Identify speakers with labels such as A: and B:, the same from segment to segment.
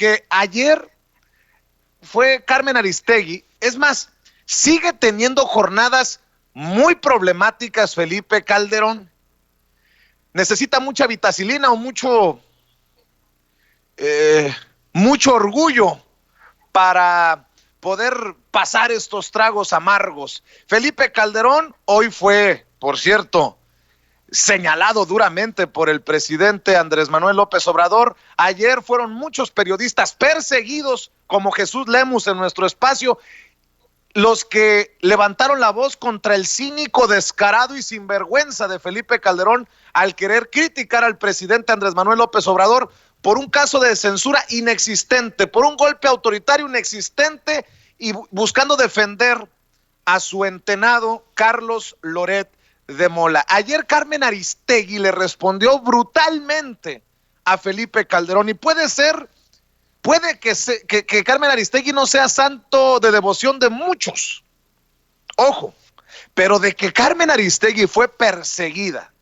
A: porque ayer fue Carmen Aristegui. Es más, sigue teniendo jornadas muy problemáticas Felipe Calderón. Necesita mucha vitacilina o mucho orgullo para poder pasar estos tragos amargos. Felipe Calderón hoy fue, por cierto, señalado duramente por el presidente Andrés Manuel López Obrador. Ayer fueron muchos periodistas perseguidos, como Jesús Lemus en nuestro espacio, los que levantaron la voz contra el cínico, descarado y sinvergüenza de Felipe Calderón al querer criticar al presidente Andrés Manuel López Obrador por un caso de censura inexistente, por un golpe autoritario inexistente y buscando defender a su entenado Carlos Loret de Mola. Ayer Carmen Aristegui le respondió brutalmente a Felipe Calderón y puede que Carmen Aristegui no sea santo de devoción de muchos, ojo, pero de que Carmen Aristegui fue perseguida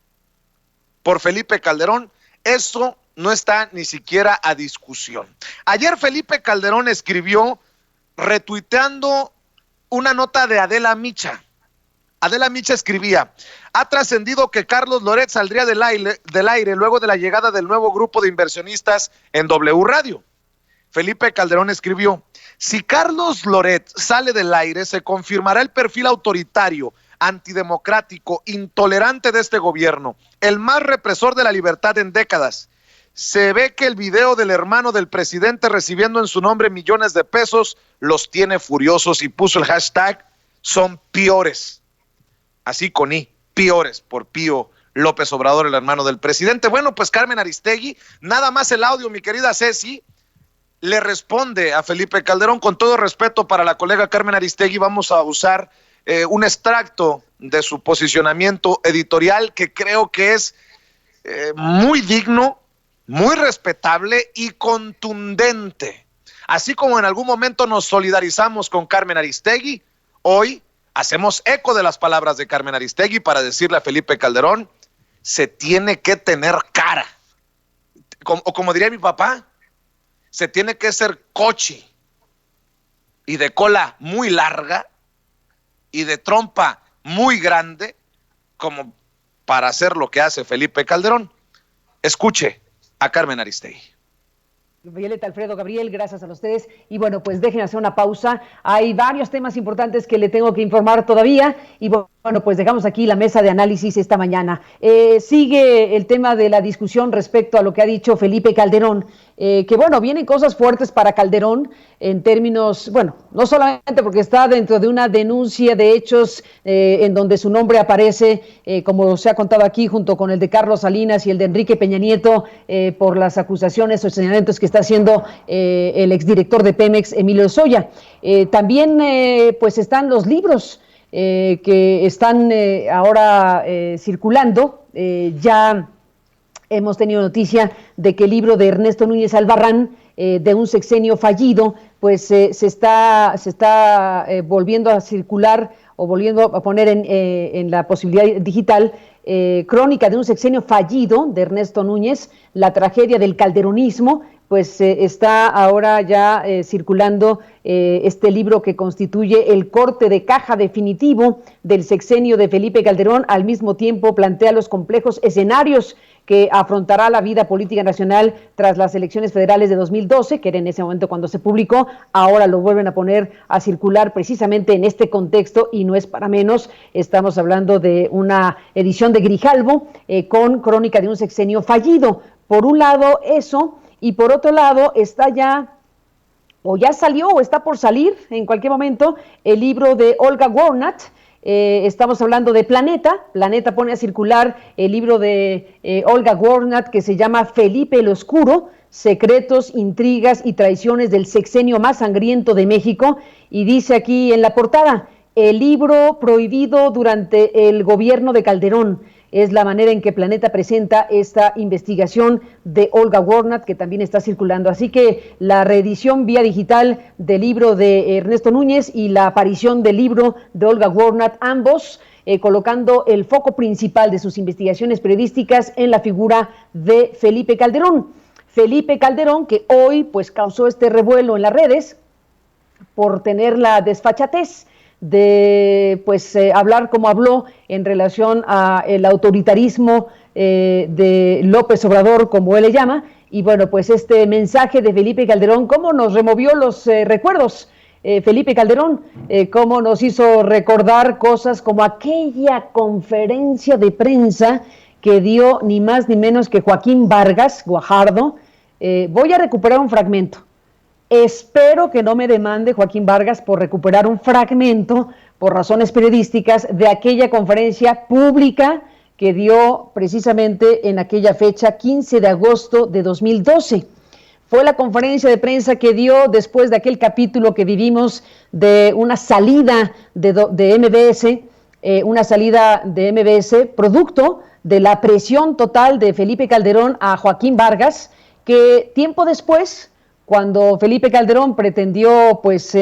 A: por Felipe Calderón, eso no está ni siquiera a discusión. Ayer Felipe Calderón escribió, retuiteando una nota de Adela Micha. Adela Micha escribía: ha trascendido que Carlos Loret saldría del aire luego de la llegada del nuevo grupo de inversionistas en W Radio. Felipe Calderón escribió: si Carlos Loret sale del aire, se confirmará el perfil autoritario, antidemocrático, intolerante de este gobierno, el más represor de la libertad en décadas. Se ve que el video del hermano del presidente recibiendo en su nombre millones de pesos los tiene furiosos, y puso el hashtag son piores, así con I, piores, por Pío López Obrador, el hermano del presidente. Bueno, pues Carmen Aristegui, nada más el audio, mi querida Ceci, le responde a Felipe Calderón. Con todo respeto para la colega Carmen Aristegui, vamos a usar un extracto de su posicionamiento editorial que creo que es muy digno, muy respetable y contundente. Así como en algún momento nos solidarizamos con Carmen Aristegui, hoy hacemos eco de las palabras de Carmen Aristegui para decirle a Felipe Calderón: se tiene que tener cara, o como diría mi papá, se tiene que ser cochi y de cola muy larga y de trompa muy grande como para hacer lo que hace Felipe Calderón. Escuche a Carmen Aristegui.
B: Violeta, Alfredo, Gabriel, gracias a ustedes. Y bueno, pues dejen hacer una pausa. Hay varios temas importantes que le tengo que informar todavía. Y bueno, pues dejamos aquí la mesa de análisis esta mañana. Sigue el tema de la discusión respecto a lo que ha dicho Felipe Calderón. Que bueno, vienen cosas fuertes para Calderón en términos, bueno, no solamente porque está dentro de una denuncia de hechos en donde su nombre aparece, como se ha contado aquí, junto con el de Carlos Salinas y el de Enrique Peña Nieto, por las acusaciones o señalamientos que está haciendo el exdirector de Pemex, Emilio Lozoya. También pues están los libros que están ahora circulando. Ya hemos tenido noticia de que el libro de Ernesto Núñez Albarrán, de un sexenio fallido, pues se está volviendo a circular o volviendo a poner en la posibilidad digital, Crónica de un sexenio fallido de Ernesto Núñez, la tragedia del calderonismo. Pues está ahora ya circulando este libro que constituye el corte de caja definitivo del sexenio de Felipe Calderón. Al mismo tiempo plantea los complejos escenarios que afrontará la vida política nacional tras las elecciones federales de 2012, que era en ese momento cuando se publicó. Ahora lo vuelven a poner a circular precisamente en este contexto, y no es para menos. Estamos hablando de una edición de Grijalvo con Crónica de un sexenio fallido. Por un lado eso, y por otro lado está ya, o ya salió, o está por salir en cualquier momento, el libro de Olga Warnat. Estamos hablando de Planeta. Planeta pone a circular el libro de Olga Warnat, que se llama Felipe el Oscuro, secretos, intrigas y traiciones del sexenio más sangriento de México. Y dice aquí en la portada: el libro prohibido durante el gobierno de Calderón. Es la manera en que Planeta presenta esta investigación de Olga Warnat, que también está circulando. Así que la reedición vía digital del libro de Ernesto Núñez y la aparición del libro de Olga Warnat, ambos colocando el foco principal de sus investigaciones periodísticas en la figura de Felipe Calderón. Felipe Calderón, que hoy pues causó este revuelo en las redes por tener la desfachatez de pues hablar como habló en relación a el autoritarismo de López Obrador, como él le llama. Y bueno, pues este mensaje de Felipe Calderón, cómo nos removió los recuerdos. Felipe Calderón, cómo nos hizo recordar cosas como aquella conferencia de prensa que dio ni más ni menos que Joaquín Vargas Guajardo. Voy a recuperar un fragmento. Espero que no me demande Joaquín Vargas por recuperar un fragmento por razones periodísticas de aquella conferencia pública que dio precisamente en aquella fecha, 15 de agosto de 2012. Fue la conferencia de prensa que dio después de aquel capítulo que vivimos de una salida de MBS, una salida de MBS producto de la presión total de Felipe Calderón a Joaquín Vargas, que tiempo después, cuando Felipe Calderón pretendió pues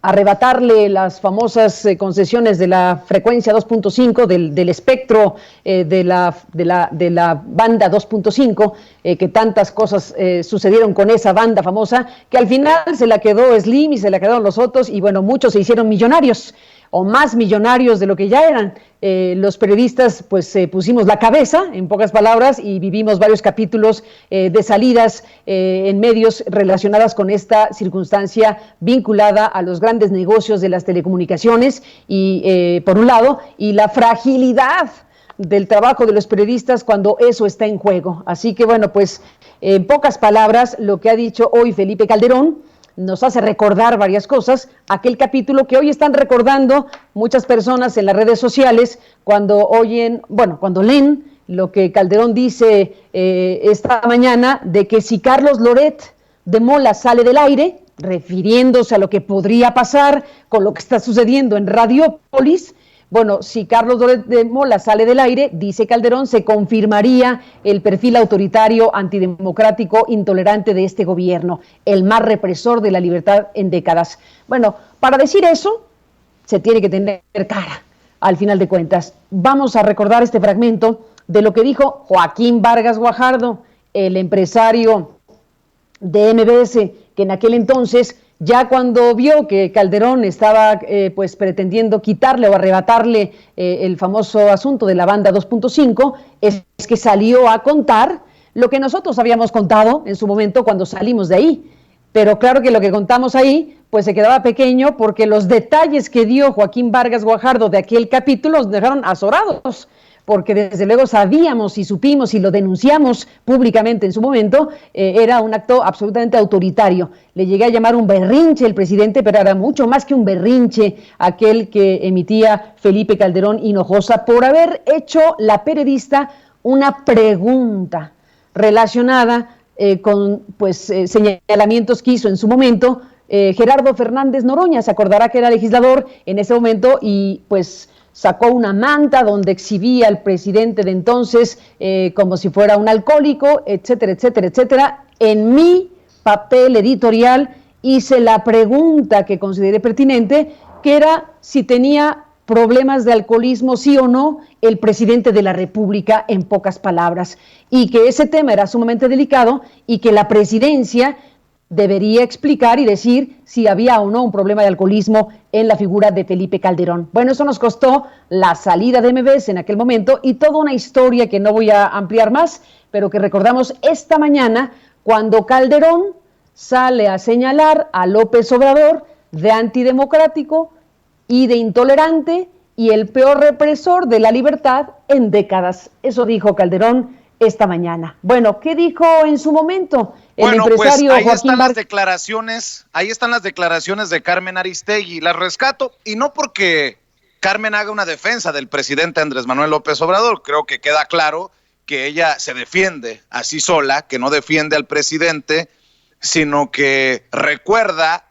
B: arrebatarle las famosas concesiones de la frecuencia 2.5 del espectro de la banda 2.5, que tantas cosas sucedieron con esa banda famosa, que al final se la quedó Slim y se la quedaron los otros, y bueno, muchos se hicieron millonarios o más millonarios de lo que ya eran. Los periodistas pues pusimos la cabeza, en pocas palabras, y vivimos varios capítulos de salidas en medios relacionadas con esta circunstancia vinculada a los grandes negocios de las telecomunicaciones, y por un lado, y la fragilidad del trabajo de los periodistas cuando eso está en juego. Así que bueno, pues en pocas palabras, lo que ha dicho hoy Felipe Calderón nos hace recordar varias cosas, aquel capítulo que hoy están recordando muchas personas en las redes sociales cuando cuando leen lo que Calderón dice esta mañana, de que si Carlos Loret de Mola sale del aire, refiriéndose a lo que podría pasar con lo que está sucediendo en Radiópolis. Bueno, si Carlos Loret de Mola sale del aire, dice Calderón, se confirmaría el perfil autoritario, antidemocrático, intolerante de este gobierno, el más represor de la libertad en décadas. Bueno, para decir eso, se tiene que tener cara, al final de cuentas. Vamos a recordar este fragmento de lo que dijo Joaquín Vargas Guajardo, el empresario de MBS, que en aquel entonces, ya cuando vio que Calderón estaba pues pretendiendo quitarle o arrebatarle el famoso asunto de la banda 2.5, es que salió a contar lo que nosotros habíamos contado en su momento cuando salimos de ahí. Pero claro que lo que contamos ahí pues se quedaba pequeño, porque los detalles que dio Joaquín Vargas Guajardo de aquel capítulo nos dejaron azorados, porque desde luego sabíamos y supimos y lo denunciamos públicamente en su momento, era un acto absolutamente autoritario. Le llegué a llamar un berrinche el presidente, pero era mucho más que un berrinche aquel que emitía Felipe Calderón Hinojosa por haber hecho la periodista una pregunta relacionada con señalamientos que hizo en su momento Gerardo Fernández Noroña. Se acordará que era legislador en ese momento y pues sacó una manta donde exhibía al presidente de entonces como si fuera un alcohólico, etcétera, etcétera, etcétera. En mi papel editorial hice la pregunta que consideré pertinente, que era si tenía problemas de alcoholismo, sí o no, el presidente de la República, en pocas palabras, y que ese tema era sumamente delicado y que la presidencia debería explicar y decir si había o no un problema de alcoholismo en la figura de Felipe Calderón. Bueno, eso nos costó la salida de MBS en aquel momento y toda una historia que no voy a ampliar más, pero que recordamos esta mañana cuando Calderón sale a señalar a López Obrador de antidemocrático y de intolerante y el peor represor de la libertad en décadas. Eso dijo Calderón esta mañana. Bueno, ¿qué dijo en su momento el empresario
A: pues ahí
B: Joaquín
A: están
B: Vargas?
A: ahí están las declaraciones de Carmen Aristegui, las rescato, y no porque Carmen haga una defensa del presidente Andrés Manuel López Obrador, creo que queda claro que ella se defiende así sola, que no defiende al presidente, sino que recuerda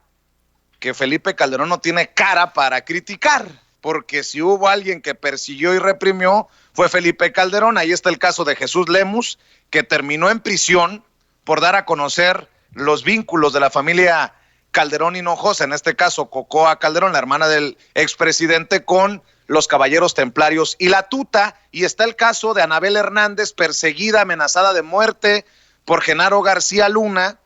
A: que Felipe Calderón no tiene cara para criticar, porque si hubo alguien que persiguió y reprimió, fue Felipe Calderón. Ahí está el caso de Jesús Lemus, que terminó en prisión por dar a conocer los vínculos de la familia Calderón Hinojosa, en este caso Cocoa Calderón, la hermana del expresidente, con los Caballeros Templarios y la Tuta. Y está el caso de Anabel Hernández, perseguida, amenazada de muerte por Genaro García Luna,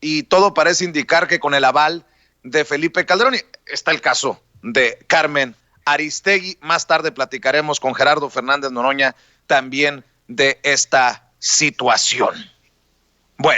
A: y todo parece indicar que con el aval de Felipe Calderón. Está el caso de Carmen Aristegui. Más tarde platicaremos con Gerardo Fernández Noroña también de esta situación.